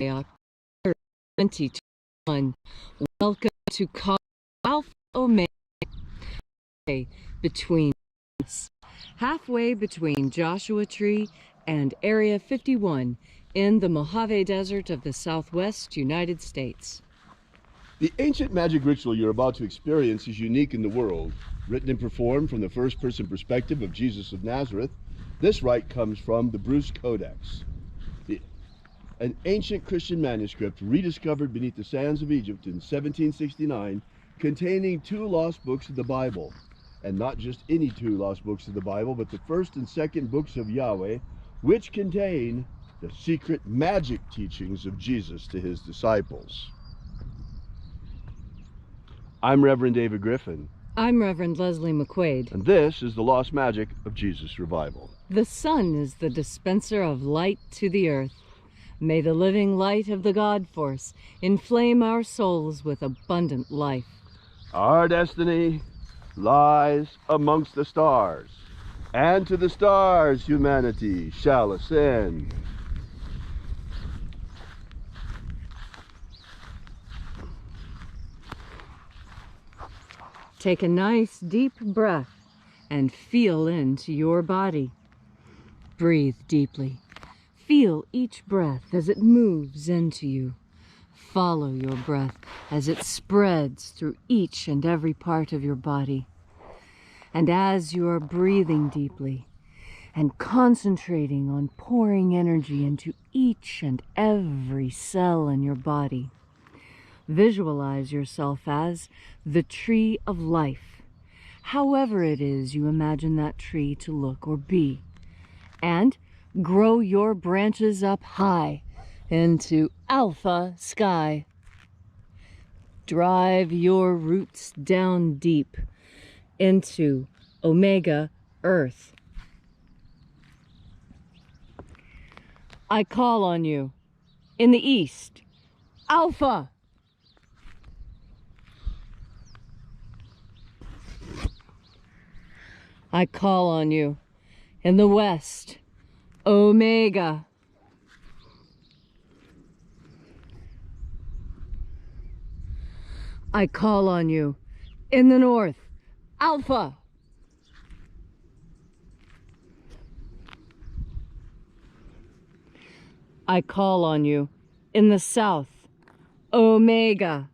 October 2021. Welcome to Alpha Omega, between us, halfway between Joshua Tree and Area 51 in the Mojave Desert of the Southwest United States. The ancient magic ritual you're about to experience is unique in the world. Written and performed from the first-person perspective of Jesus of Nazareth, this rite comes from the Bruce Codex, an ancient Christian manuscript rediscovered beneath the sands of Egypt in 1769, containing 2 lost books of the Bible. And not just any 2 lost books of the Bible, but the first and second books of Yahweh, which contain the secret magic teachings of Jesus to his disciples. I'm Reverend David Griffin. I'm Reverend Leslie McQuade. And this is the Lost Magic of Jesus Revival. The sun is the dispenser of light to the earth. May the living light of the God Force inflame our souls with abundant life. Our destiny lies amongst the stars, and to the stars humanity shall ascend. Take a nice deep breath and feel into your body. Breathe deeply. Feel each breath as it moves into you. Follow your breath as it spreads through each and every part of your body. And as you are breathing deeply and concentrating on pouring energy into each and every cell in your body, visualize yourself as the tree of life, however it is you imagine that tree to look or be, and grow your branches up high into alpha sky. Drive your roots down deep into omega earth. I call on you in the east, alpha. I call on you in the west, omega. I call on you in the north, alpha. I call on you in the south, omega.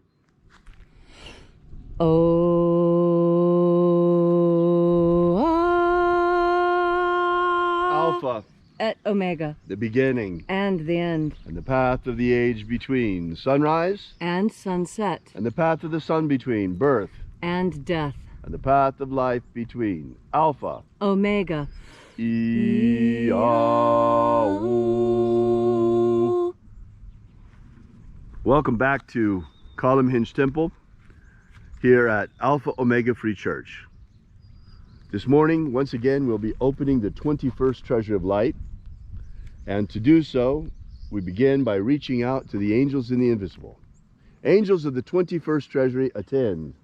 Alpha. At omega. The beginning. And the end. And the path of the age between. Sunrise. And sunset. And the path of the sun between. Birth. And death. And the path of life between. Alpha. Omega. IAOE. Welcome back to Column Hinge Temple here at Alpha Omega Free Church. This morning, once again, we'll be opening the 21st Treasure of Light. And to do so, we begin by reaching out to the angels in the invisible. Angels of the 21st Treasury, attend.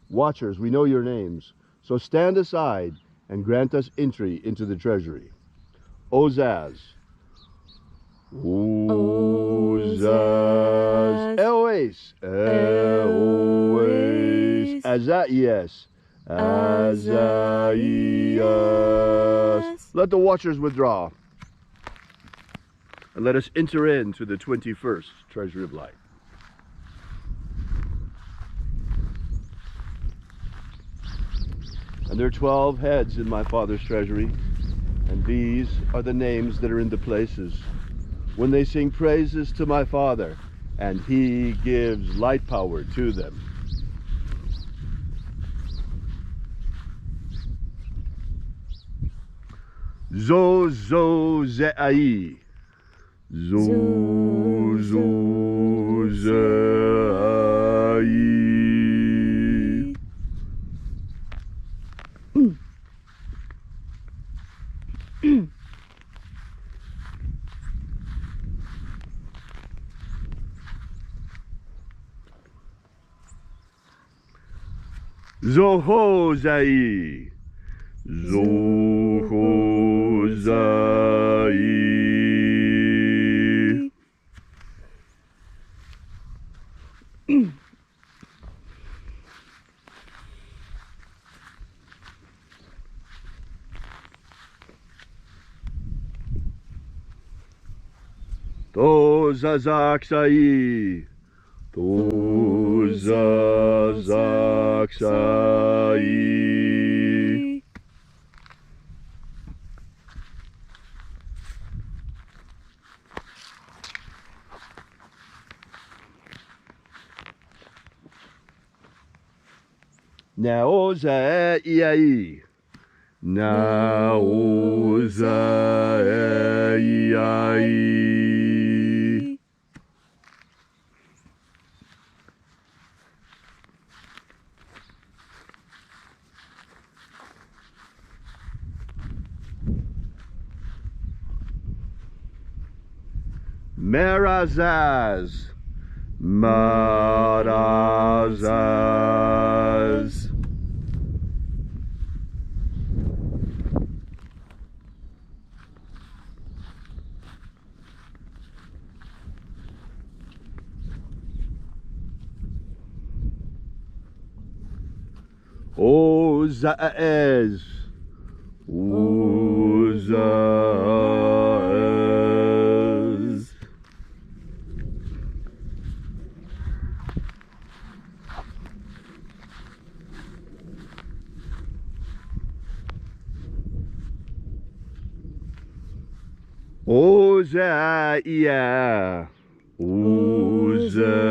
Watchers, we know your names, so stand aside and grant us entry into the treasury. Ozaz. Ozaz. Elois. Elois. Azaias. Azaias. Let the watchers withdraw. And let us enter into the 21st Treasury of Light. And there are 12 heads in my Father's treasury, and these are the names that are in the places when they sing praises to my Father, and he gives light power to them. Zo zo ze'ai. Zo zo ze'ai. Zohozai. Zohozai. Tozazaksai. Tozazaksai. Naoza iai. Naoza iai. Marazaz. Marazaz. Ozaez. Ozaez. Ozaia. Ozaia.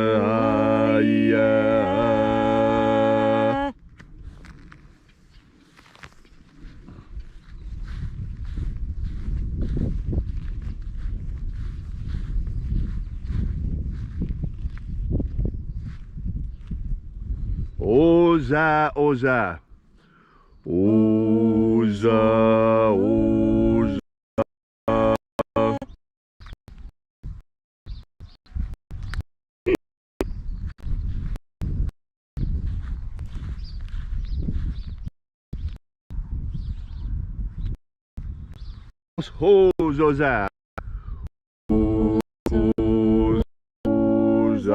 Oza, Oza. Oza, Oza. Oza. Oza.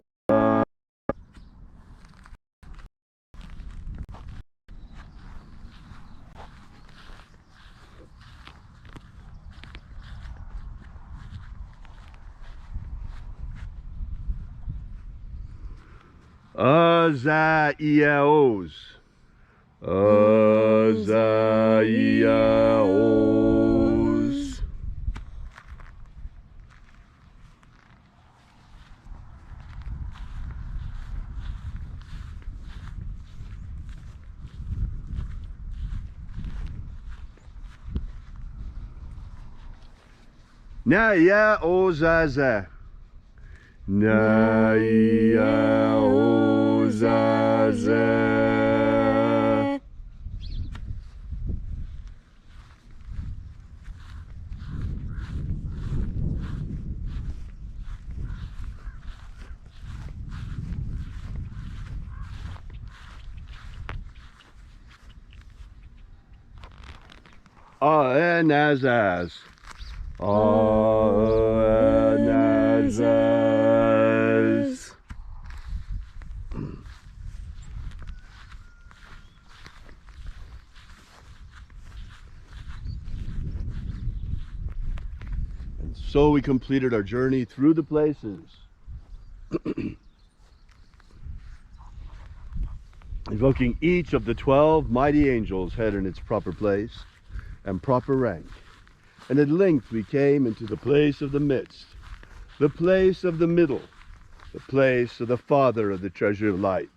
Azaiaos. Azaiaos. Naya Ozaza. Naya Ozaza. Anazaz. Anazaz. And so we completed our journey through the places. Invoking each of the 12 mighty angels head in its proper place and proper rank. And at length we came into the place of the midst, the place of the middle, the place of the Father of the treasure of light.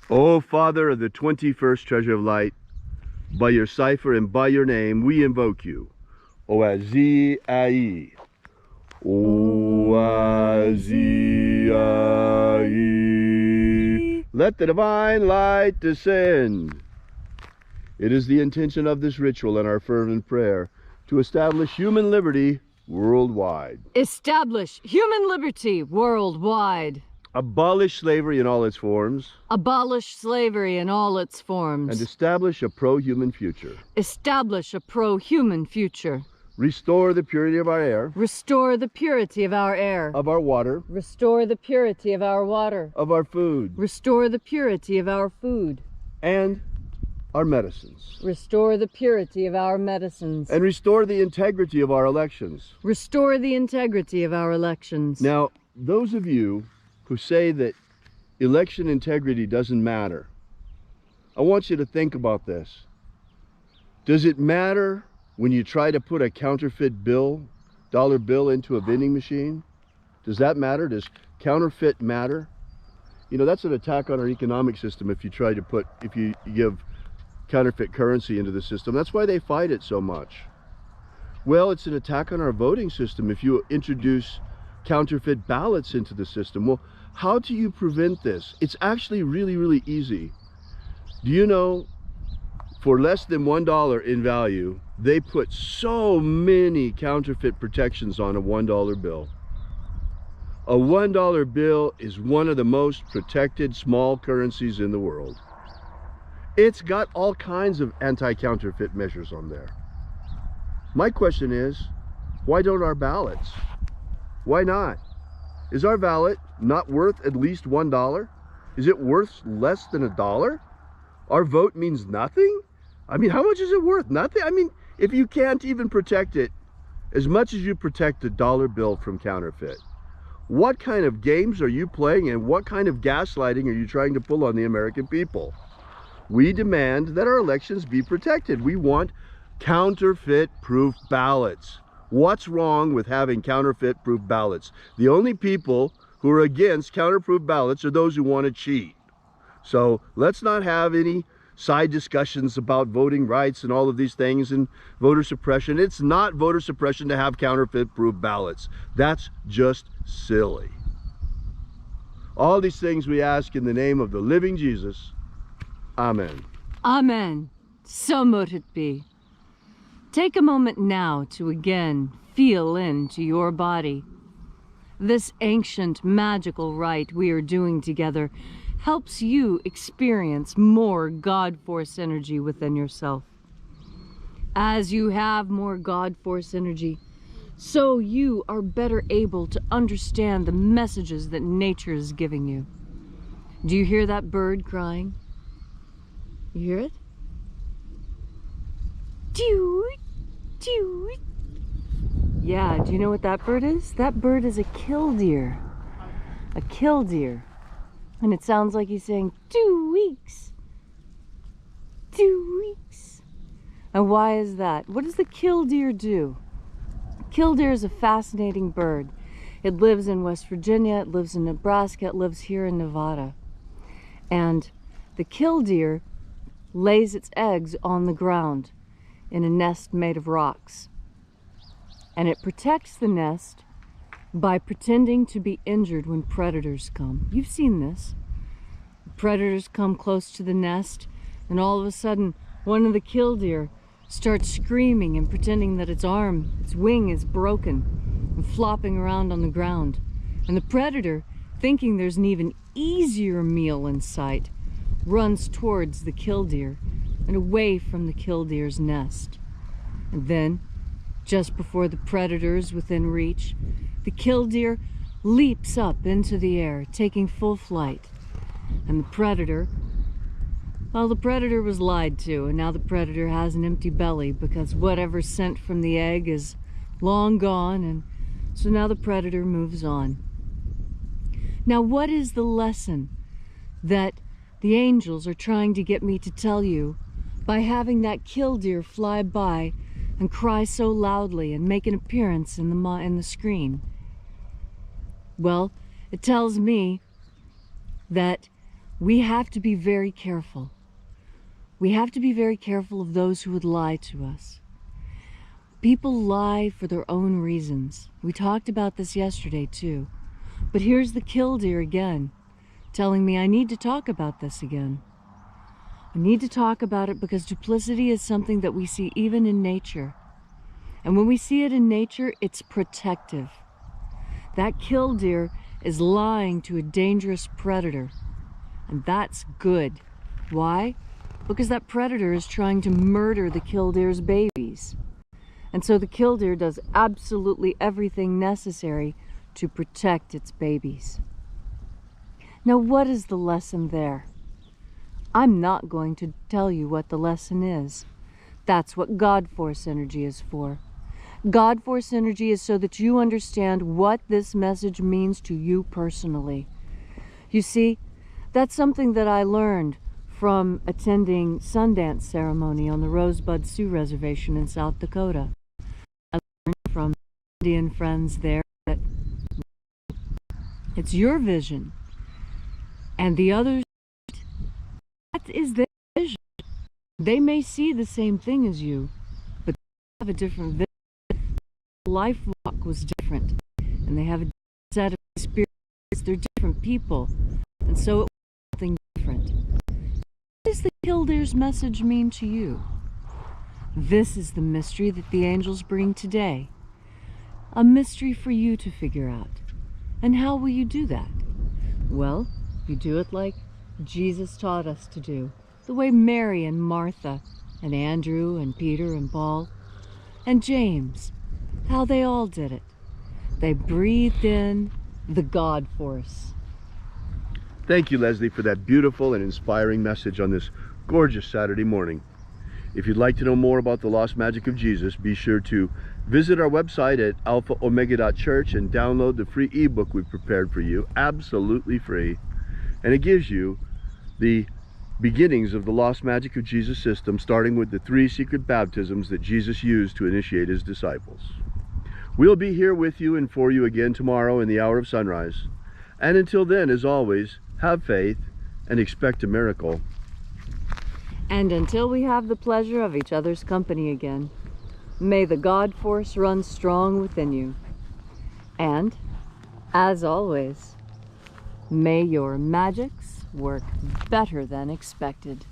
O Father of the 21st treasure of light, by your cipher and by your name we invoke you. Oazi Ai. Oazi Ai. Let the divine light descend. It is the intention of this ritual and our fervent prayer to establish human liberty worldwide. Establish human liberty worldwide. Abolish slavery in all its forms. Abolish slavery in all its forms. And establish a pro-human future. Establish a pro-human future. Restore the purity of our air. Restore the purity of our air. Of our water. Restore the purity of our water. Of our food. Restore the purity of our food. And our medicines. Restore the purity of our medicines. And restore the integrity of our elections. Restore the integrity of our elections. Now, those of you who say that election integrity doesn't matter, I want you to think about this. Does it matter when you try to put a counterfeit dollar bill into a vending machine? Does that matter? Does counterfeit matter? You know, that's an attack on our economic system if you give counterfeit currency into the system. That's why they fight it so much. Well, it's an attack on our voting system if you introduce counterfeit ballots into the system. Well, how do you prevent this? It's actually really, really easy. Do you know, for less than $1 in value, they put so many counterfeit protections on a $1 bill. A $1 bill is one of the most protected small currencies in the world. It's got all kinds of anti-counterfeit measures on there. My question is, why don't our ballots? Why not? Is our ballot not worth at least $1? Is it worth less than $1? Our vote means nothing? I mean, how much is it worth? Nothing? I mean, if you can't even protect it as much as you protect the dollar bill from counterfeit, what kind of games are you playing and what kind of gaslighting are you trying to pull on the American people? We demand that our elections be protected. We want counterfeit-proof ballots. What's wrong with having counterfeit-proof ballots? The only people who are against counterfeit ballots are those who want to cheat. So let's not have any side discussions about voting rights and all of these things and voter suppression. It's not voter suppression to have counterfeit-proof ballots. That's just silly. All these things we ask in the name of the living Jesus. Amen. Amen. So mote it be. Take a moment now to again feel into your body. This ancient magical rite we are doing together helps you experience more God Force energy within yourself. As you have more God Force energy, so you are better able to understand the messages that nature is giving you. Do you hear that bird crying? You hear it? Toot, toot. Yeah, do you know what that bird is? That bird is a killdeer. A killdeer. And it sounds like he's saying, 2 weeks. 2 weeks. And why is that? What does the killdeer do? Killdeer is a fascinating bird. It lives in West Virginia, it lives in Nebraska, it lives here in Nevada. And the killdeer lays its eggs on the ground in a nest made of rocks. And it protects the nest by pretending to be injured when predators come. You've seen this. Predators come close to the nest, and all of a sudden, one of the killdeer starts screaming and pretending that its wing is broken and flopping around on the ground. And the predator, thinking there's an even easier meal in sight, runs towards the killdeer and away from the killdeer's nest. And then, just before the predator is within reach, the killdeer leaps up into the air, taking full flight. And the predator, well, the predator was lied to, and now the predator has an empty belly because whatever's sent from the egg is long gone, and so now the predator moves on. Now, what is the lesson that the angels are trying to get me to tell you by having that killdeer fly by and cry so loudly and make an appearance in the screen? Well, it tells me that we have to be very careful. We have to be very careful of those who would lie to us. People lie for their own reasons. We talked about this yesterday too. But here's the killdeer again, telling me I need to talk about this again. I need to talk about it because duplicity is something that we see even in nature. And when we see it in nature, it's protective. That killdeer is lying to a dangerous predator. And that's good. Why? Because that predator is trying to murder the killdeer's babies. And so the Killdeer does absolutely everything necessary to protect its babies. Now, what is the lesson there? I'm not going to tell you what the lesson is. That's what God Force energy is for. God Force energy is so that you understand what this message means to you personally. You see, that's something that I learned from attending Sundance ceremony on the Rosebud Sioux Reservation in South Dakota. I learned from Indian friends there that it's your vision and the others, that is their vision. They may see the same thing as you, but they have a different vision. Life walk was different, and they have a set of experiences. They're different people, and so it was something different. What does the Killdeer's message mean to you? This is the mystery that the angels bring today. A mystery for you to figure out. And how will you do that? Well, you do it like Jesus taught us to do, the way Mary and Martha and Andrew and Peter and Paul and James, how they all did it. They breathed in the God Force. Thank you, Leslie, for that beautiful and inspiring message on this gorgeous Saturday morning. If you'd like to know more about the lost magic of Jesus, be sure to visit our website at alphaomega.church and download the free ebook we've prepared for you, absolutely free. And it gives you the beginnings of the lost magic of Jesus system, starting with the 3 secret baptisms that Jesus used to initiate his disciples. We'll be here with you and for you again tomorrow in the hour of sunrise. And until then, as always, have faith and expect a miracle. And until we have the pleasure of each other's company again, may the God Force run strong within you. And, as always, may your magics work better than expected.